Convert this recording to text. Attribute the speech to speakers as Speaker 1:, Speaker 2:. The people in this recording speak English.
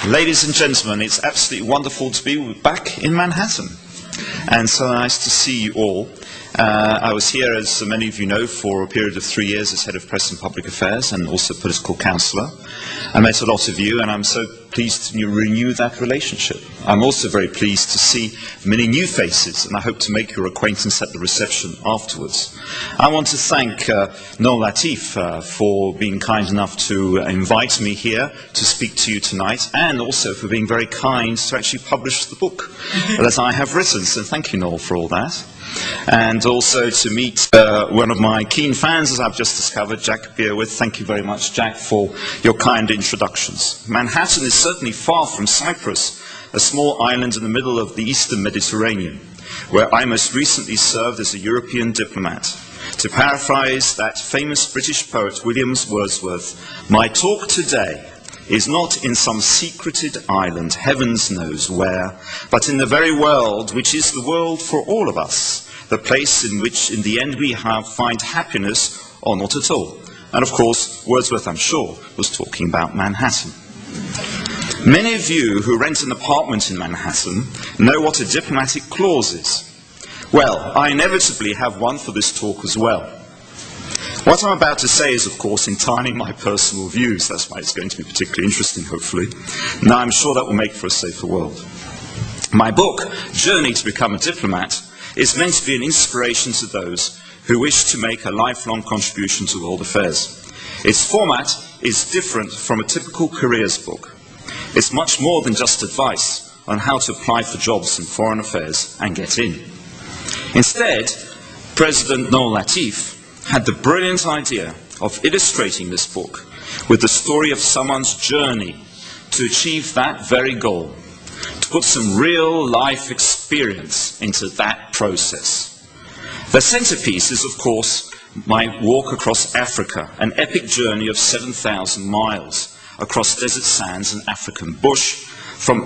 Speaker 1: Ladies and gentlemen, it's absolutely wonderful to be back in Manhattan, and so nice to see you all. I was here, as many of you know, for a period of 3 years as Head of Press and Public Affairs and also Political Counsellor. I met a lot of you, and I'm so pleased to renew that relationship. I'm also very pleased to see many new faces, and I hope to make your acquaintance at the reception afterwards. I want to thank Noel Latif for being kind enough to invite me here to speak to you tonight, and also for being very kind to actually publish the book that I have written. So thank you, Noel, for all that. And also to meet one of my keen fans, as I've just discovered, Jack Beerwith. Thank you very much, Jack, for your kind introductions. Manhattan is certainly far from Cyprus, a small island in the middle of the eastern Mediterranean, where I most recently served as a European diplomat. To paraphrase that famous British poet William Wordsworth, my talk today is not in some secreted island, heavens knows where, but in the very world which is the world for all of us, the place in which in the end we find happiness or not at all. And of course, Wordsworth, I'm sure, was talking about Manhattan. Many of you who rent an apartment in Manhattan know what a diplomatic clause is. Well, I inevitably have one for this talk as well. What I'm about to say is, of course, entirely my personal views. That's why it's going to be particularly interesting, hopefully. Now, I'm sure that will make for a safer world. My book, Journey to Become a Diplomat, is meant to be an inspiration to those who wish to make a lifelong contribution to world affairs. Its format is different from a typical careers book. It's much more than just advice on how to apply for jobs in foreign affairs and get in. Instead, President Noel Latif had the brilliant idea of illustrating this book with the story of someone's journey to achieve that very goal, to put some real life experience into that process. The centerpiece is, of course, my walk across Africa, an epic journey of 7,000 miles across desert sands and African bush, from